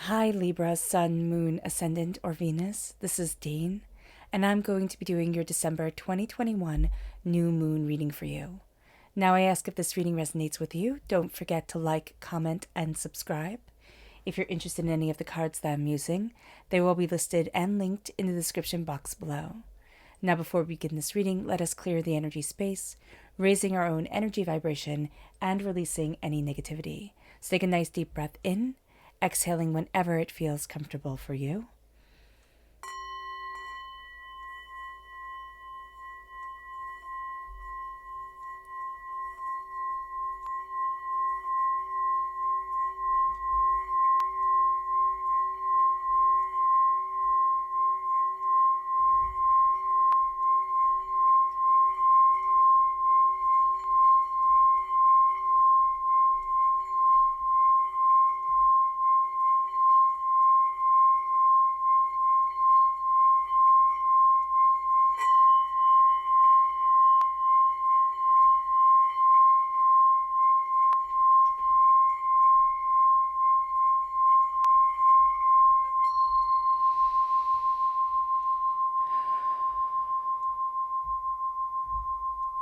Hi Libra, Sun, Moon, Ascendant, or Venus. This is Dane, and I'm going to be doing your December 2021 new moon reading for you. Now, I ask if this reading resonates with you, don't forget to like, comment, and subscribe. If you're interested in any of the cards that I'm using, they will be listed and linked in the description box below. Now, before we begin this reading, let us clear the energy space, raising our own energy vibration and releasing any negativity. So take a nice deep breath in, exhaling whenever it feels comfortable for you.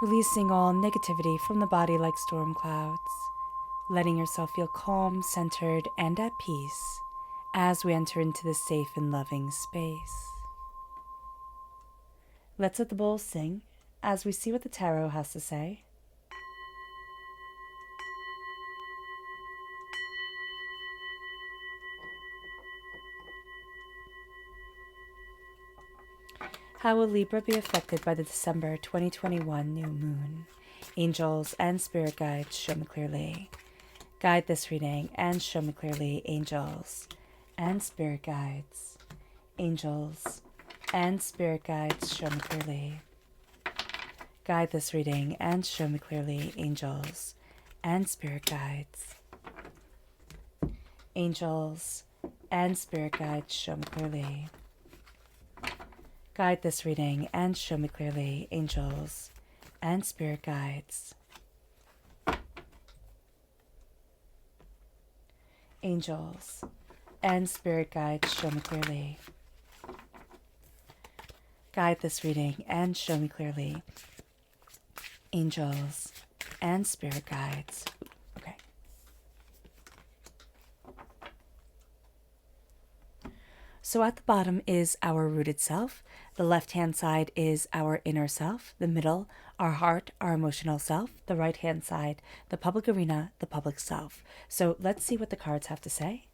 Releasing all negativity from the body like storm clouds, letting yourself feel calm, centered, and at peace as we enter into this safe and loving space. Let's let the bowls sing as we see what the tarot has to say. How will Libra be affected by the December 2021 new moon? Angels and spirit guides, show me clearly. Guide this reading and show me clearly, angels and spirit guides. Angels and spirit guides, show me clearly. Guide this reading and show me clearly, angels and spirit guides. Angels and spirit guides, show me clearly. Guide this reading and show me clearly, angels and spirit guides. Angels and spirit guides, show me clearly. Guide this reading and show me clearly, angels and spirit guides. Okay. So at the bottom is our rooted self. The left-hand side is our inner self. The middle, our heart, our emotional self. The right-hand side, the public arena, the public self. So let's see what the cards have to say.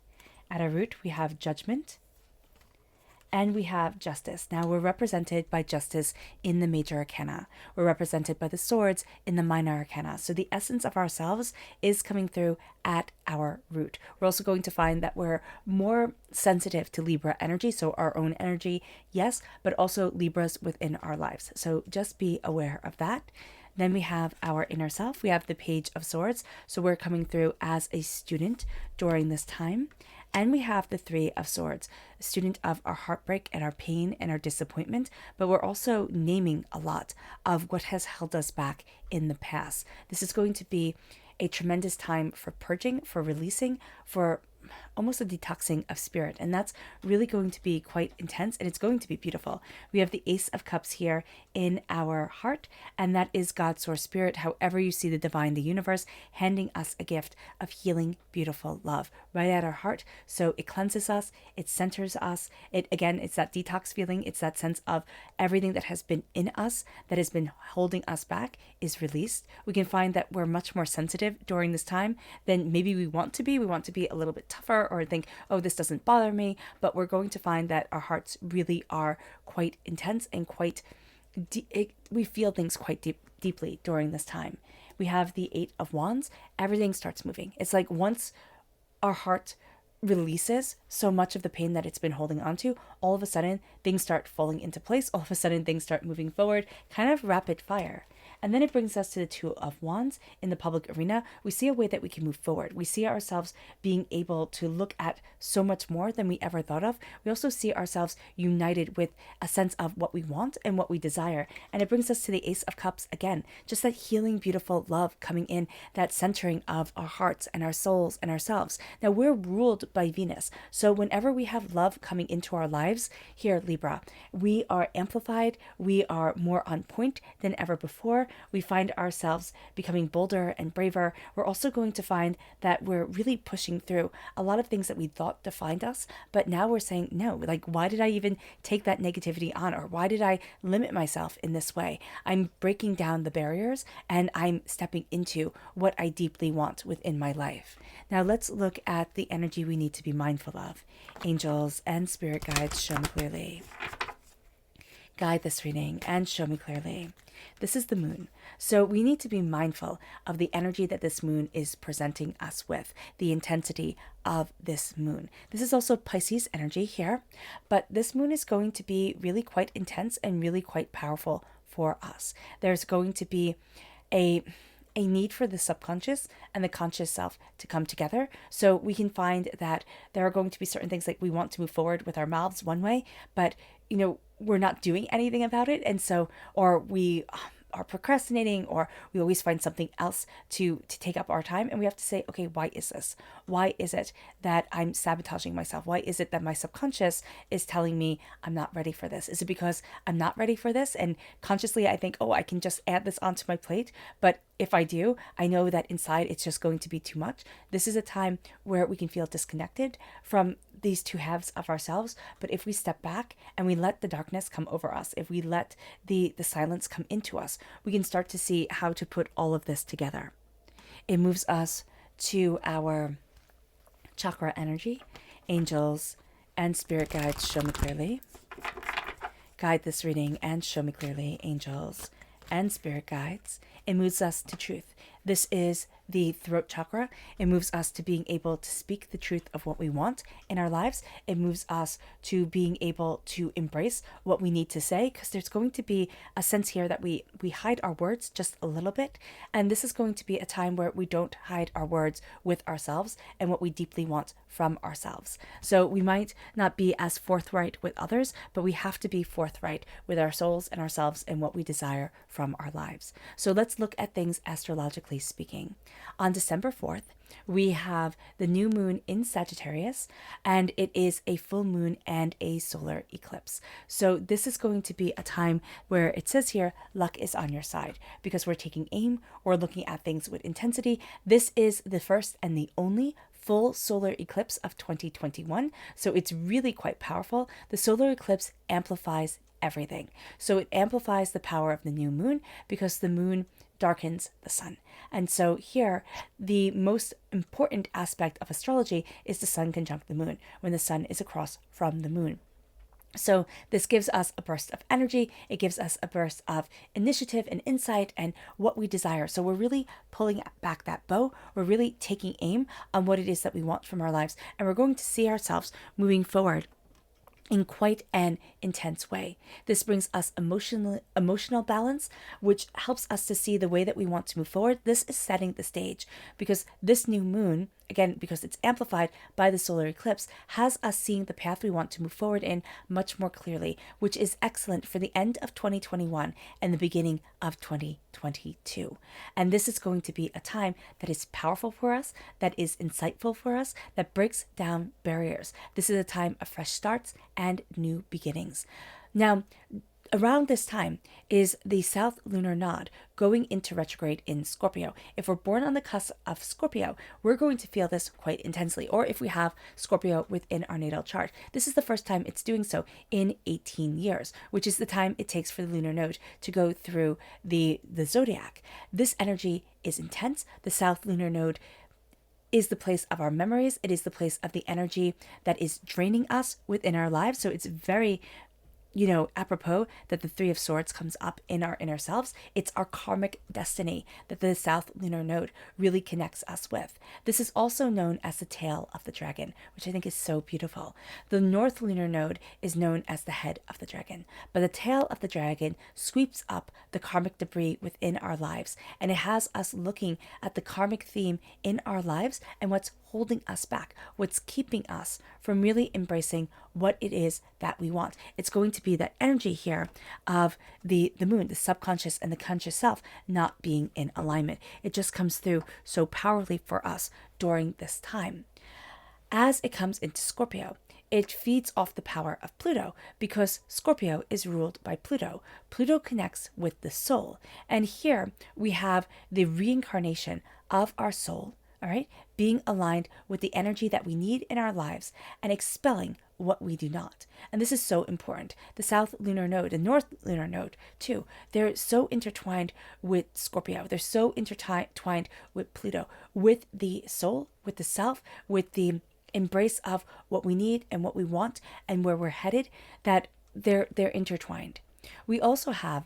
At our root, we have judgment. And we have justice. Now we're represented by justice in the major arcana. We're represented by the swords in the minor arcana. So the essence of ourselves is coming through at our root. We're also going to find that we're more sensitive to Libra energy. So our own energy, yes, but also Libras within our lives. So just be aware of that. Then we have our inner self. We have the Page of Swords. So we're coming through as a student during this time. And we have the Three of Swords, a student of our heartbreak and our pain and our disappointment, but we're also naming a lot of what has held us back in the past. This is going to be a tremendous time for purging, for releasing, for almost a detoxing of spirit. And that's really going to be quite intense, and it's going to be beautiful. We have the Ace of Cups here in our heart, and that is God's source spirit, however you see the divine, the universe, handing us a gift of healing, beautiful love right at our heart. So it cleanses us, it centers us. It's that detox feeling. It's that sense of everything that has been in us, that has been holding us back, is released. We can find that we're much more sensitive during this time than maybe we want to be. We want to be a little bit tougher or think, oh, this doesn't bother me. But we're going to find that our hearts really are quite intense and quite we feel things quite deeply during this time. We have the Eight of Wands. Everything starts moving. It's like once our heart releases so much of the pain that it's been holding on to, all of a sudden things start falling into place. All of a sudden things start moving forward, kind of rapid fire. And then it brings us to the Two of Wands in the public arena. We see a way that we can move forward. We see ourselves being able to look at so much more than we ever thought of. We also see ourselves united with a sense of what we want and what we desire. And it brings us to the Ace of Cups again, just that healing, beautiful love coming in, that centering of our hearts and our souls and ourselves. Now, we're ruled by Venus. So whenever we have love coming into our lives here, Libra, we are amplified. We are more on point than ever before. We find ourselves becoming bolder and braver. We're also going to find that we're really pushing through a lot of things that we thought defined us, but now we're saying, no, like, why did I even take that negativity on? Or why did I limit myself in this way? I'm breaking down the barriers and I'm stepping into what I deeply want within my life. Now let's look at the energy we need to be mindful of. Angels and spirit guides, show me clearly. Guide this reading and show me clearly. This is the moon. So we need to be mindful of the energy that this moon is presenting us with, the intensity of this moon. This is also Pisces energy here, but this moon is going to be really quite intense and really quite powerful for us. There's going to be a need for the subconscious and the conscious self to come together. So we can find that there are going to be certain things, like we want to move forward with our mouths one way, but we're not doing anything about it. And so, or we are procrastinating, or we always find something else to take up our time. And we have to say, okay, why is this? Why is it that I'm sabotaging myself? Why is it that my subconscious is telling me I'm not ready for this? Is it because I'm not ready for this? And consciously I think, oh, I can just add this onto my plate. But if I do, I know that inside it's just going to be too much. This is a time where we can feel disconnected from these two halves of ourselves. But if we step back and we let the darkness come over us, if we let the silence come into us, we can start to see how to put all of this together. It moves us to our chakra energy. Angels and spirit guides, show me clearly. Guide this reading and show me clearly, angels and spirit guides. It moves us to truth. This is the throat chakra. It moves us to being able to speak the truth of what we want in our lives. It moves us to being able to embrace what we need to say, because there's going to be a sense here that we hide our words just a little bit. And this is going to be a time where we don't hide our words with ourselves and what we deeply want from ourselves. So we might not be as forthright with others, but we have to be forthright with our souls and ourselves and what we desire from our lives. So let's look at things astrologically speaking. On December 4th, we have the new moon in Sagittarius, and it is a full moon and a solar eclipse. So this is going to be a time where it says here, luck is on your side, because we're taking aim, we're looking at things with intensity. This is the first and the only full solar eclipse of 2021. So it's really quite powerful. The solar eclipse amplifies everything. So it amplifies the power of the new moon because the moon darkens the sun. And so here, the most important aspect of astrology is the sun conjunct the moon, when the sun is across from the moon. So this gives us a burst of energy. It gives us a burst of initiative and insight and what we desire. So we're really pulling back that bow. We're really taking aim on what it is that we want from our lives. And we're going to see ourselves moving forward in quite an intense way. This brings us emotional balance, which helps us to see the way that we want to move forward. This is setting the stage because this new moon, again, because it's amplified by the solar eclipse, has us seeing the path we want to move forward in much more clearly, which is excellent for the end of 2021 and the beginning of 2022. And this is going to be a time that is powerful for us, that is insightful for us, that breaks down barriers. This is a time of fresh starts and new beginnings. Now, around this time is the South Lunar Node going into retrograde in Scorpio. If we're born on the cusp of Scorpio, we're going to feel this quite intensely. Or if we have Scorpio within our natal chart, this is the first time it's doing so in 18 years, which is the time it takes for the lunar node to go through the zodiac. This energy is intense. The South Lunar Node is the place of our memories. It is the place of the energy that is draining us within our lives. So it's very apropos that the Three of Swords comes up in our inner selves, it's our karmic destiny that the South Lunar Node really connects us with. This is also known as the tail of the dragon, which I think is so beautiful. The North Lunar Node is known as the head of the dragon, but the tail of the dragon sweeps up the karmic debris within our lives, and it has us looking at the karmic theme in our lives and what's holding us back, what's keeping us from really embracing what it is that we want. It's going to be that energy here of the moon, the subconscious and the conscious self not being in alignment. It just comes through so powerfully for us during this time. As it comes into Scorpio, it feeds off the power of Pluto because Scorpio is ruled by Pluto. Pluto connects with the soul. And here we have the reincarnation of our soul, all right, being aligned with the energy that we need in our lives and expelling what we do not. And this is so important. The South Lunar Node, the North Lunar Node too, they're so intertwined with Scorpio. They're so intertwined with Pluto, with the soul, with the self, with the embrace of what we need and what we want and where we're headed, that they're intertwined. We also have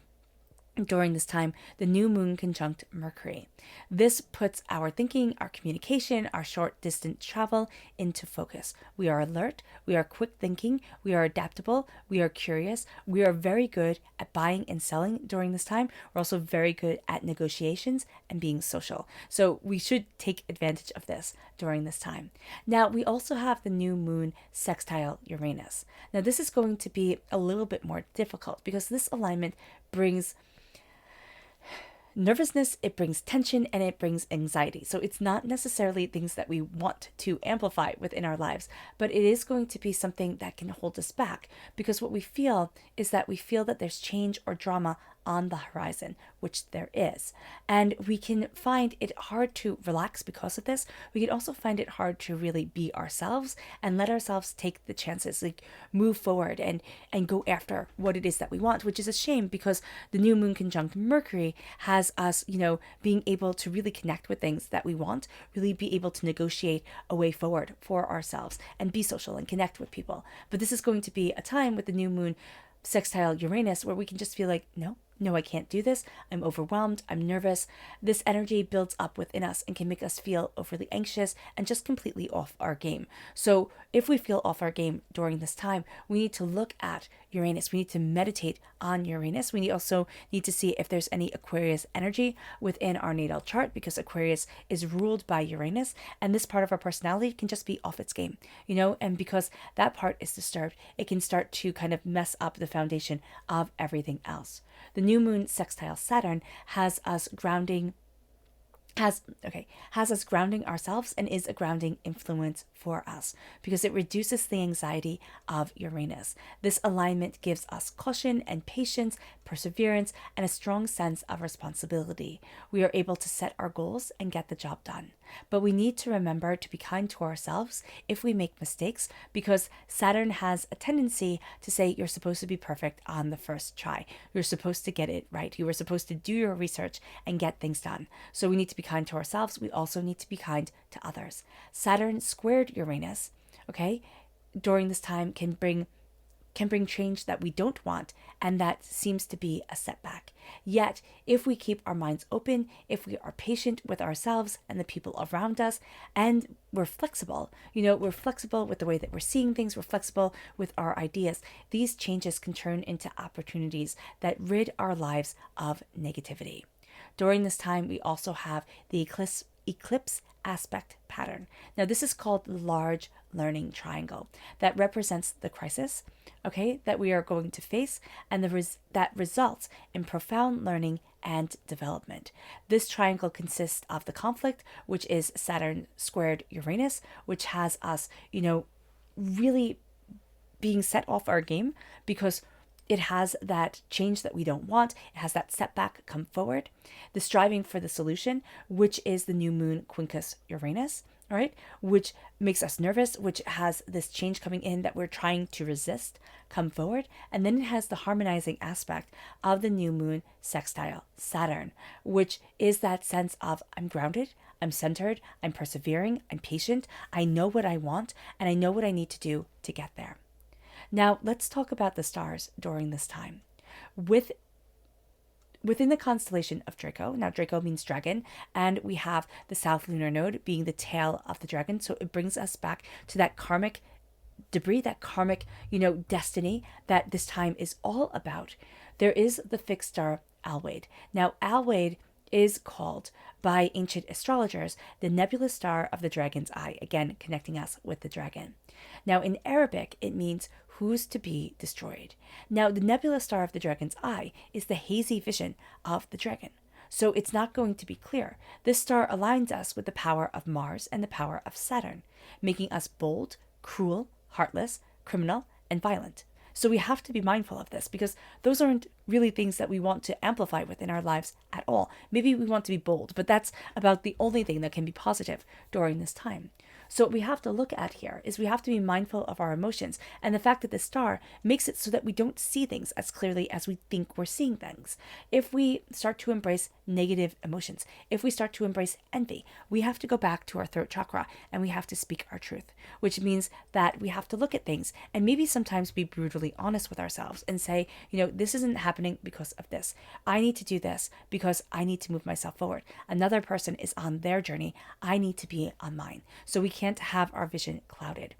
during this time the new moon conjunct Mercury. This puts our thinking, our communication, our short distance travel into focus. We are alert, we are quick thinking, we are adaptable, we are curious, we are very good at buying and selling during this time. We're also very good at negotiations and being social. So we should take advantage of this during this time. Now we also have the new moon sextile Uranus. Now this is going to be a little bit more difficult because this alignment brings nervousness, it brings tension, and it brings anxiety. So it's not necessarily things that we want to amplify within our lives, but it is going to be something that can hold us back because what we feel is that we feel that there's change or drama on the horizon, which there is. And we can find it hard to relax because of this. We can also find it hard to really be ourselves and let ourselves take the chances, like move forward and go after what it is that we want, which is a shame because the new moon conjunct Mercury has us, being able to really connect with things that we want, really be able to negotiate a way forward for ourselves and be social and connect with people. But this is going to be a time with the new moon sextile Uranus where we can just feel like, no, I can't do this. I'm overwhelmed. I'm nervous. This energy builds up within us and can make us feel overly anxious and just completely off our game. So if we feel off our game during this time, we need to look at Uranus. We need to meditate on Uranus. We also need to see if there's any Aquarius energy within our natal chart because Aquarius is ruled by Uranus and this part of our personality can just be off its game, and because that part is disturbed, it can start to kind of mess up the foundation of everything else. The new moon sextile Saturn has us grounding ourselves and is a grounding influence for us because it reduces the anxiety of Uranus. This alignment gives us caution and patience, perseverance, and a strong sense of responsibility. We are able to set our goals and get the job done. But we need to remember to be kind to ourselves if we make mistakes because Saturn has a tendency to say you're supposed to be perfect on the first try. You're supposed to get it right. You were supposed to do your research and get things done. So we need to be kind to ourselves. We also need to be kind to others. Saturn squared Uranus, during this time can bring change that we don't want, and that seems to be a setback. Yet, if we keep our minds open, if we are patient with ourselves and the people around us, and we're flexible, we're flexible with the way that we're seeing things, we're flexible with our ideas, these changes can turn into opportunities that rid our lives of negativity. During this time, we also have the eclipse aspect pattern. Now, this is called the large learning triangle that represents the crisis, that we are going to face and that results in profound learning and development. This triangle consists of the conflict, which is Saturn squared Uranus, which has us, really being set off our game because it has that change that we don't want. It has that setback come forward. The striving for the solution, which is the new moon quincus Uranus, all right, which makes us nervous, which has this change coming in that we're trying to resist come forward. And then it has the harmonizing aspect of the new moon sextile Saturn, which is that sense of I'm grounded, I'm centered, I'm persevering, I'm patient, I know what I want, and I know what I need to do to get there. Now, let's talk about the stars during this time. With Within the constellation of Draco, now Draco means dragon, and we have the south lunar node being the tail of the dragon. So it brings us back to that karmic debris, that karmic, destiny that this time is all about. There is the fixed star Alwade. Now, Alwade is called by ancient astrologers the nebulous star of the dragon's eye, again, connecting us with the dragon. Now, in Arabic, it means who's to be destroyed. Now, the nebulous star of the dragon's eye is the hazy vision of the dragon. So it's not going to be clear. This star aligns us with the power of Mars and the power of Saturn, making us bold, cruel, heartless, criminal, and violent. So we have to be mindful of this because those aren't really things that we want to amplify within our lives at all. Maybe we want to be bold, but that's about the only thing that can be positive during this time. So what we have to look at here is we have to be mindful of our emotions and the fact that the star makes it so that we don't see things as clearly as we think we're seeing things. If we start to embrace negative emotions, if we start to embrace envy, we have to go back to our throat chakra and we have to speak our truth, which means that we have to look at things and maybe sometimes be brutally honest with ourselves and say, this isn't happening because of this. I need to do this because I need to move myself forward. Another person is on their journey. I need to be on mine. So we can't have our vision clouded.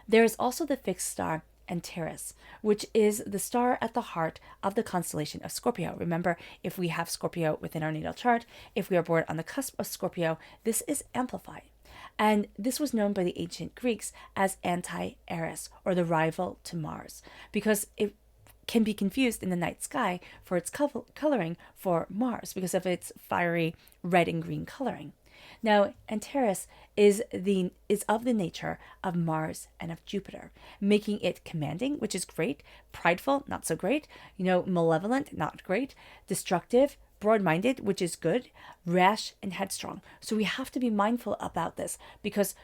There is also the fixed star Antares, which is the star at the heart of the constellation of Scorpio. Remember, if we have Scorpio within our natal chart, if we are born on the cusp of Scorpio, this is amplified. And this was known by the ancient Greeks as Anti-Eris, or the rival to Mars, because it can be confused in the night sky for its coloring for Mars because of its fiery red and green coloring. Now, Antares is of the nature of Mars and of Jupiter, making it commanding, which is great, prideful, not so great, malevolent, not great, destructive, broad-minded, which is good, rash, and headstrong. So we have to be mindful about this because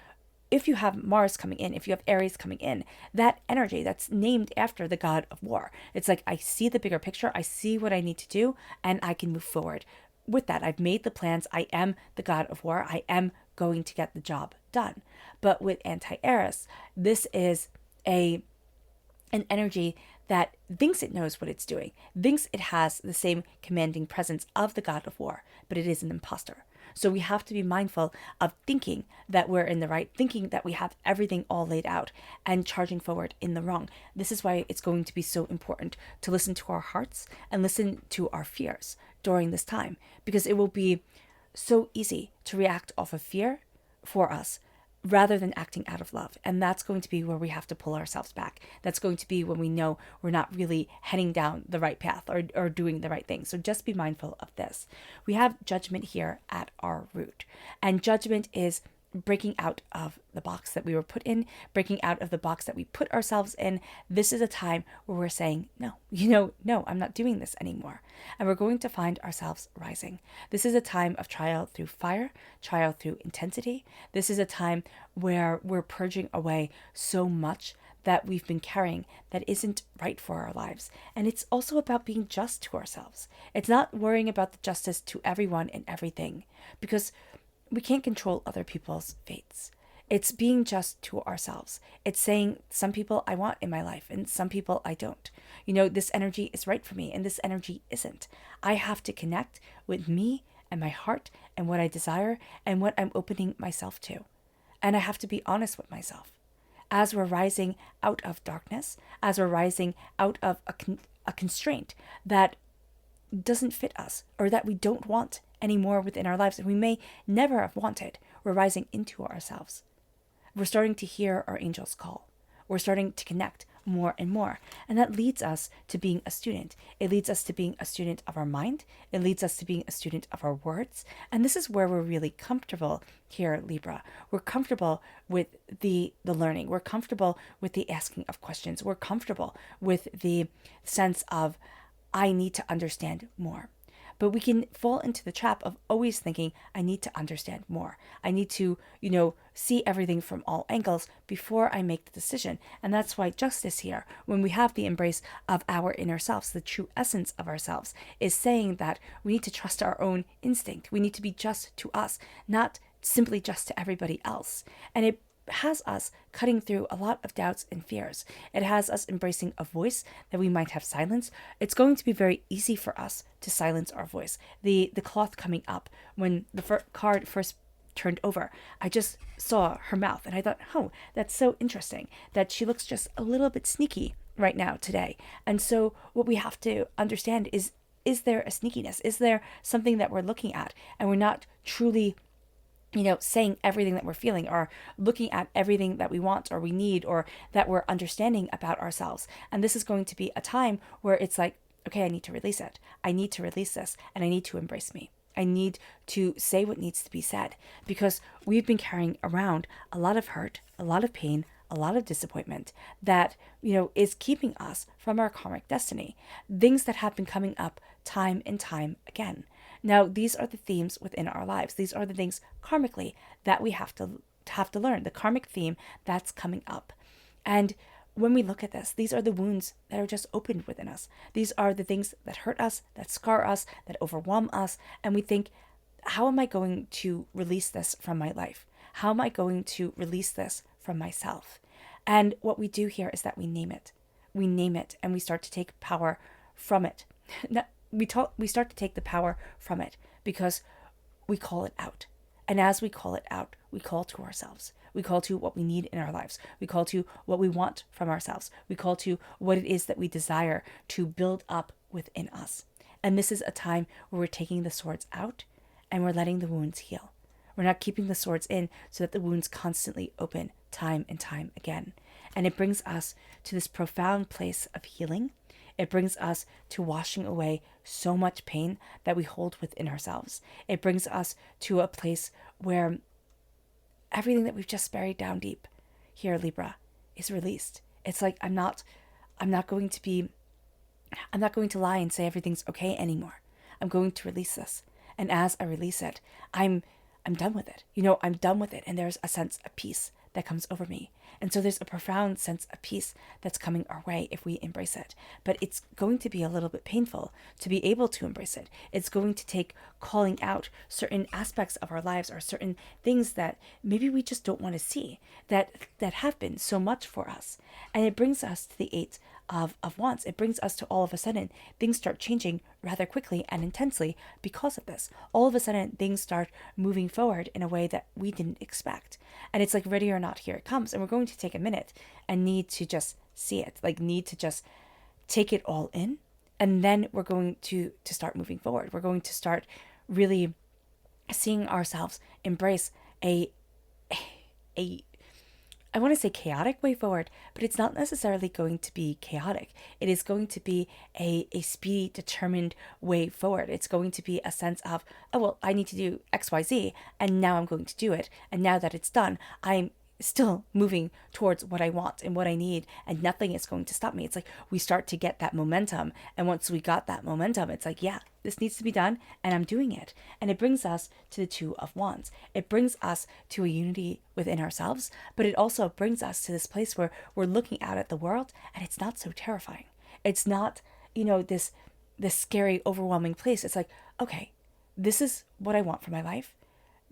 if you have Mars coming in, if you have Aries coming in, that energy that's named after the god of war, it's like I see the bigger picture, I see what I need to do, and I can move forward. With that, I've made the plans. I am the god of war. I am going to get the job done. But with Anti-Eris, this is an energy that thinks it knows what it's doing, thinks it has the same commanding presence of the god of war, but it is an imposter. So we have to be mindful of thinking that we're in the right, thinking that we have everything all laid out and charging forward in the wrong. This is why it's going to be so important to listen to our hearts and listen to our fears during this time, because it will be so easy to react off of fear for us rather than acting out of love. And that's going to be where we have to pull ourselves back. That's going to be when we know we're not really heading down the right path or doing the right thing. So just be mindful of this. We have judgment here at our root. And judgment is breaking out of the box that we were put in, breaking out of the box that we put ourselves in. This is a time where we're saying, no, no, I'm not doing this anymore. And we're going to find ourselves rising. This is a time of trial through fire, trial through intensity. This is a time where we're purging away so much that we've been carrying that isn't right for our lives. And it's also about being just to ourselves. It's not worrying about the justice to everyone and everything, because we can't control other people's fates. It's being just to ourselves. It's saying some people I want in my life and some people I don't. This energy is right for me and this energy isn't. I have to connect with me and my heart and what I desire and what I'm opening myself to. And I have to be honest with myself. As we're rising out of darkness, as we're rising out of a constraint that doesn't fit us or that we don't want anymore within our lives and we may never have wanted, we're rising into ourselves. We're starting to hear our angels call. We're starting to connect more and more. And that leads us to being a student. It leads us to being a student of our mind. It leads us to being a student of our words. And this is where we're really comfortable here, Libra. We're comfortable with the learning. We're comfortable with the asking of questions. We're comfortable with the sense of, I need to understand more. But we can fall into the trap of always thinking, I need to understand more. I need to, see everything from all angles before I make the decision. And that's why justice here, when we have the embrace of our inner selves, the true essence of ourselves, is saying that we need to trust our own instinct. We need to be just to us, not simply just to everybody else. And it has us cutting through a lot of doubts and fears. It has us embracing a voice that we might have silenced. It's going to be very easy for us to silence our voice. The cloth coming up, when the card first turned over, I just saw her mouth and I thought, oh, that's so interesting that she looks just a little bit sneaky right now today. And so what we have to understand is there a sneakiness? Is there something that we're looking at and we're not truly saying everything that we're feeling, or looking at everything that we want or we need, or that we're understanding about ourselves? And this is going to be a time where it's like, okay, I need to release it. I need to release this, and I need to embrace me. I need to say what needs to be said, because we've been carrying around a lot of hurt, a lot of pain, a lot of disappointment that, is keeping us from our karmic destiny. Things that have been coming up time and time again. Now, these are the themes within our lives. These are the things karmically that we have to learn, the karmic theme that's coming up. And when we look at this, these are the wounds that are just opened within us. These are the things that hurt us, that scar us, that overwhelm us. And we think, how am I going to release this from my life? How am I going to release this from myself? And what we do here is that we name it. We name it, and we start to take power from it. We start to take the power from it because we call it out. And as we call it out, we call to ourselves. We call to what we need in our lives. We call to what we want from ourselves. We call to what it is that we desire to build up within us. And this is a time where we're taking the swords out and we're letting the wounds heal. We're not keeping the swords in so that the wounds constantly open time and time again. And it brings us to this profound place of healing. It brings us to washing away so much pain that we hold within ourselves. It brings us to a place where everything that we've just buried down deep here, Libra, is released. It's like, I'm not going to lie and say everything's okay anymore. I'm going to release this. And as I release it, I'm done with it. I'm done with it. And there's a sense of peace that comes over me. And so there's a profound sense of peace that's coming our way if we embrace it. But it's going to be a little bit painful to be able to embrace it. It's going to take calling out certain aspects of our lives, or certain things that maybe we just don't want to see, that have been so much for us. And it brings us to the Eight of Wands. It brings us to, all of a sudden, things start changing rather quickly and intensely because of this. All of a sudden, things start moving forward in a way that we didn't expect. And it's like, ready or not, here it comes. And we're going to take a minute and need to just see it, need to just take it all in. And then we're going to start moving forward. We're going to start really seeing ourselves embrace a I want to say chaotic way forward, but it's not necessarily going to be chaotic. It is going to be a speedy, determined way forward. It's going to be a sense of, oh, well, I need to do XYZ, and now I'm going to do it. And now that it's done, I'm still moving towards what I want and what I need, and nothing is going to stop me. It's like we start to get that momentum. And once we got that momentum, it's like, yeah, this needs to be done, and I'm doing it. And it brings us to the Two of Wands. It brings us to a unity within ourselves, but it also brings us to this place where we're looking out at the world, and it's not so terrifying. It's not, this scary, overwhelming place. It's like, okay, this is what I want for my life.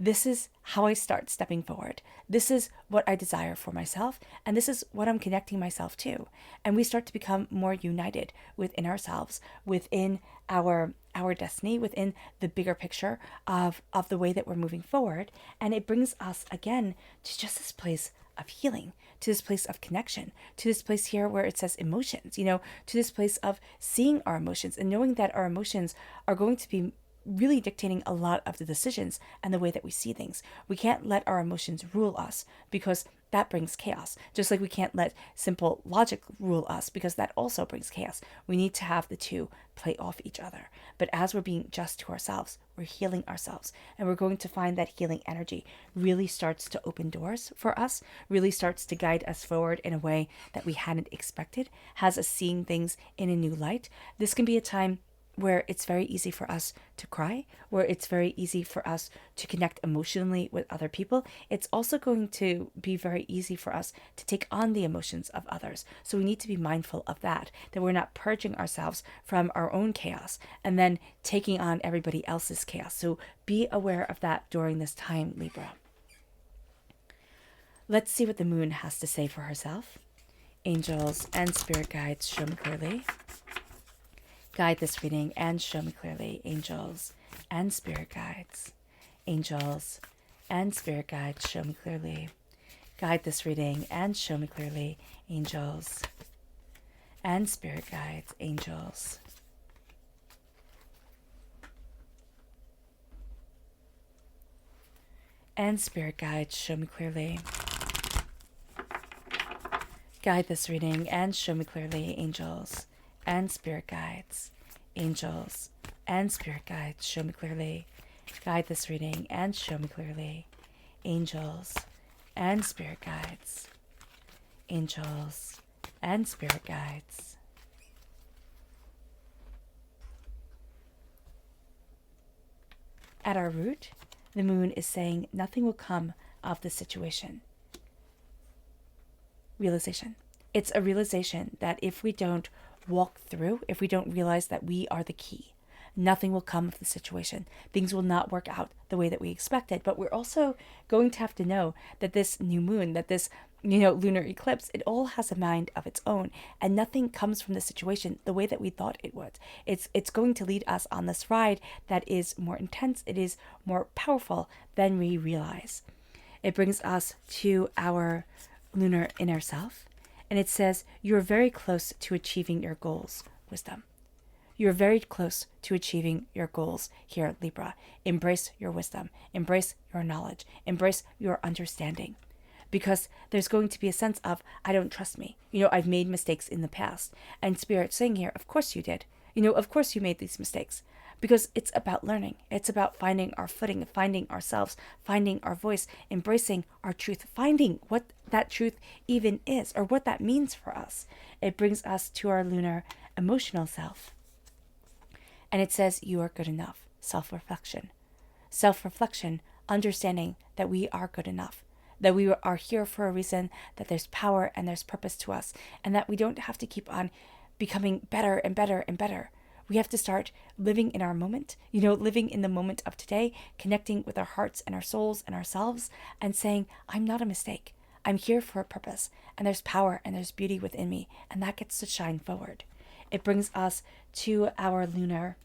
This is how I start stepping forward. This is what I desire for myself, and this is what I'm connecting myself to. And we start to become more united within ourselves, within our destiny, within the bigger picture of the way that we're moving forward. And it brings us again to just this place of healing, to this place of connection, to this place here where it says emotions, to this place of seeing our emotions and knowing that our emotions are going to be really dictating a lot of the decisions and the way that we see things. We can't let our emotions rule us, because that brings chaos. Just like we can't let simple logic rule us, because that also brings chaos. We need to have the two play off each other. But as we're being just to ourselves, we're healing ourselves, and we're going to find that healing energy really starts to open doors for us, really starts to guide us forward in a way that we hadn't expected, has us seeing things in a new light. This can be a time where it's very easy for us to cry, where it's very easy for us to connect emotionally with other people. It's also going to be very easy for us to take on the emotions of others. So we need to be mindful of that we're not purging ourselves from our own chaos and then taking on everybody else's chaos. So be aware of that during this time, Libra. Let's see what the moon has to say for herself. Angels and spirit guides, show me clearly. Guide this reading and show me clearly. Angels and spirit guides. Angels and spirit guides, show me clearly. Guide this reading and show me clearly. Angels and spirit guides. Angels and spirit guides, show me clearly. Guide this reading and show me clearly. Angels and spirit guides. Angels and spirit guides, show me clearly. Guide this reading and show me clearly. Angels and spirit guides. Angels and spirit guides. At our root, the moon is saying nothing will come of this situation. Realization. It's a realization that if we don't walk through, if we don't realize that we are the key, nothing will come of the situation. Things will not work out the way that we expected. But we're also going to have to know that this new moon, that this, lunar eclipse, it all has a mind of its own, and nothing comes from the situation the way that we thought it would. It's going to lead us on this ride that is more intense. It is more powerful than we realize. It brings us to our lunar inner self, and it says you're very close to achieving your goals, wisdom. You're very close to achieving your goals here, Libra. Embrace your wisdom, embrace your knowledge, embrace your understanding, because there's going to be a sense of, I don't trust me. I've made mistakes in the past, and Spirit's saying here, of course you did. Of course you made these mistakes, because it's about learning. It's about finding our footing, finding ourselves, finding our voice, embracing our truth, finding what that truth even is or what that means for us. It brings us to our lunar emotional self. And it says you are good enough. Self-reflection. Self-reflection, understanding that we are good enough, that we are here for a reason, that there's power and there's purpose to us, and that we don't have to keep on becoming better and better and better. We have to start living in our moment, living in the moment of today, connecting with our hearts and our souls and ourselves, and saying, I'm not a mistake. I'm here for a purpose, and there's power and there's beauty within me, and that gets to shine forward. It brings us to our lunar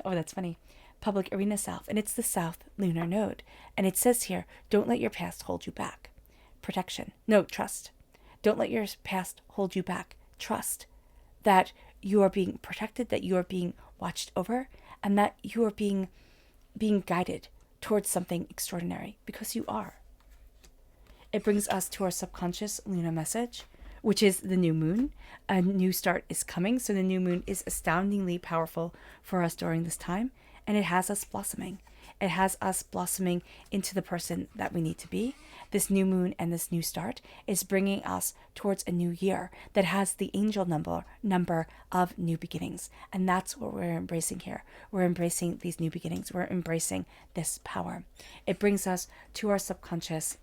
that's funny. Public arena self, and it's the south lunar node. And it says here, don't let your past hold you back. Protection. No, trust. Don't let your past hold you back. Trust that you are being protected, that you are being watched over, and that you are being guided towards something extraordinary, because you are. It brings us to our subconscious lunar message, which is the new moon. A new start is coming, so the new moon is astoundingly powerful for us during this time, and it has us blossoming. It has us blossoming into the person that we need to be. This new moon and this new start is bringing us towards a new year that has the angel number of new beginnings. And that's what we're embracing here. We're embracing these new beginnings. We're embracing this power. It brings us to our subconscious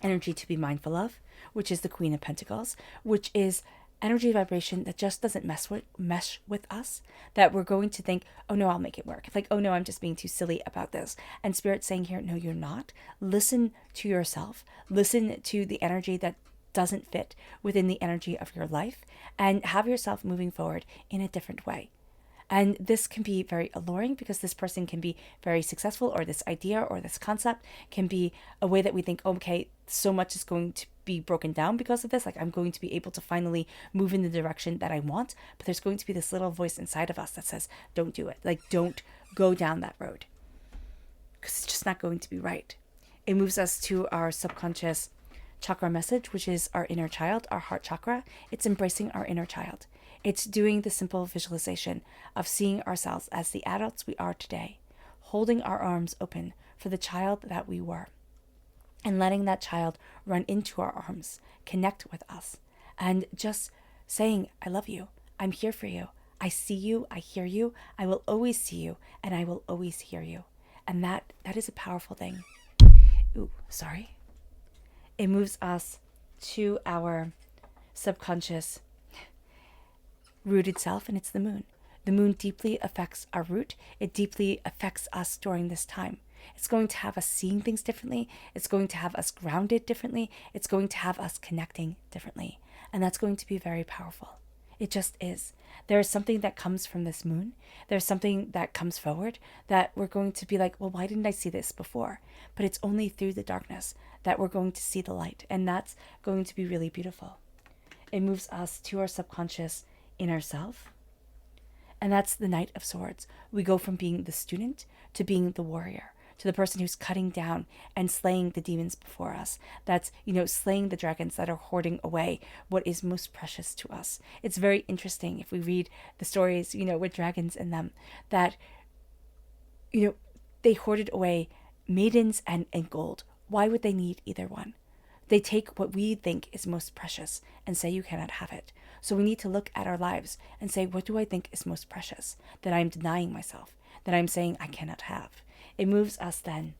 energy to be mindful of, which is the Queen of Pentacles, which is energy vibration that just doesn't mesh with us, that we're going to think, oh no, I'll make it work. Like, oh no, I'm just being too silly about this. And Spirit's saying here, no, you're not. Listen to yourself. Listen to the energy that doesn't fit within the energy of your life, and have yourself moving forward in a different way. And this can be very alluring, because this person can be very successful, or this idea or this concept can be a way that we think, okay, so much is going to be broken down because of this. Like, I'm going to be able to finally move in the direction that I want. But there's going to be this little voice inside of us that says, don't do it. Like, don't go down that road, because it's just not going to be right. It moves us to our subconscious chakra message, which is our inner child, our heart chakra. It's embracing our inner child. It's doing the simple visualization of seeing ourselves as the adults we are today, holding our arms open for the child that we were, and letting that child run into our arms, connect with us, and just saying, I love you. I'm here for you. I see you. I hear you. I will always see you, and I will always hear you. And that is a powerful thing. Ooh, sorry. It moves us to our subconscious rooted self, and it's the moon. The moon deeply affects our root. It deeply affects us during this time. It's going to have us seeing things differently. It's going to have us grounded differently. It's going to have us connecting differently. And that's going to be very powerful. It just is. There is something that comes from this moon. There's something that comes forward that we're going to be like, well, why didn't I see this before? But it's only through the darkness that we're going to see the light. And that's going to be really beautiful. It moves us to our subconscious inner self. And that's the Knight of Swords. We go from being the student to being the warrior, to the person who's cutting down and slaying the demons before us. That's, slaying the dragons that are hoarding away what is most precious to us. It's very interesting if we read the stories, with dragons in them, that, they hoarded away maidens and gold. Why would they need either one? They take what we think is most precious and say you cannot have it. So we need to look at our lives and say, what do I think is most precious that I'm denying myself, that I'm saying I cannot have? It moves us then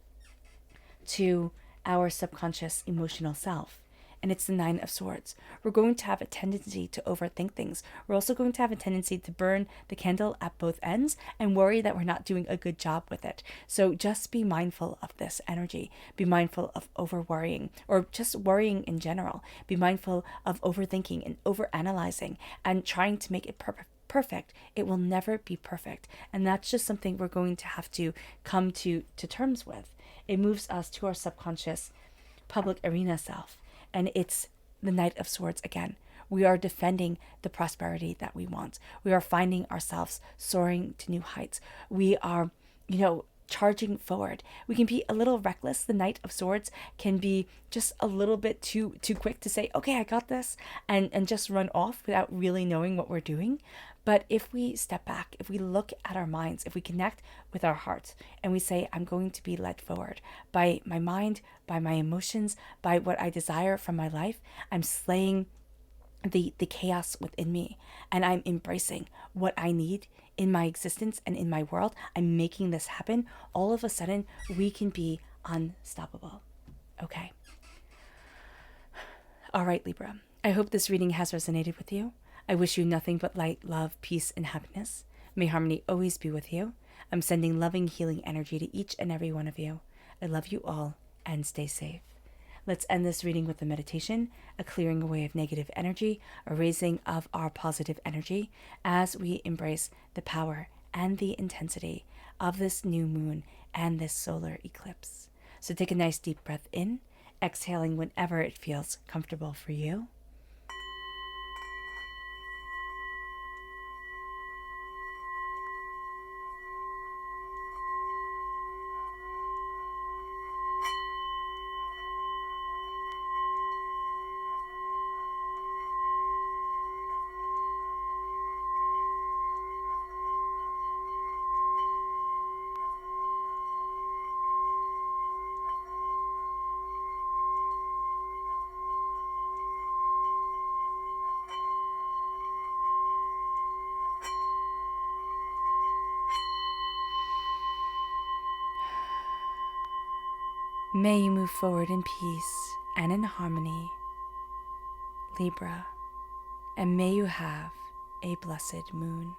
to our subconscious emotional self. And it's the Nine of Swords. We're going to have a tendency to overthink things. We're also going to have a tendency to burn the candle at both ends and worry that we're not doing a good job with it. So just be mindful of this energy. Be mindful of over worrying, or just worrying in general. Be mindful of overthinking and overanalyzing and trying to make it perfect. It will never be perfect. And that's just something we're going to have to come to terms with. It moves us to our subconscious public arena self. And it's the Knight of Swords again. We are defending the prosperity that we want. We are finding ourselves soaring to new heights. We are, charging forward. We can be a little reckless. The Knight of Swords can be just a little bit too quick to say, okay, I got this, and just run off without really knowing what we're doing. But if we step back, if we look at our minds, if we connect with our hearts and we say, I'm going to be led forward by my mind, by my emotions, by what I desire from my life, I'm slaying the chaos within me, and I'm embracing what I need in my existence and in my world. I'm making this happen. All of a sudden, we can be unstoppable. Okay. All right, Libra. I hope this reading has resonated with you. I wish you nothing but light, love, peace, and happiness. May harmony always be with you. I'm sending loving, healing energy to each and every one of you. I love you all, and stay safe. Let's end this reading with a meditation, a clearing away of negative energy, a raising of our positive energy as we embrace the power and the intensity of this new moon and this solar eclipse. So take a nice deep breath in, exhaling whenever it feels comfortable for you. May you move forward in peace and in harmony, Libra, and may you have a blessed moon.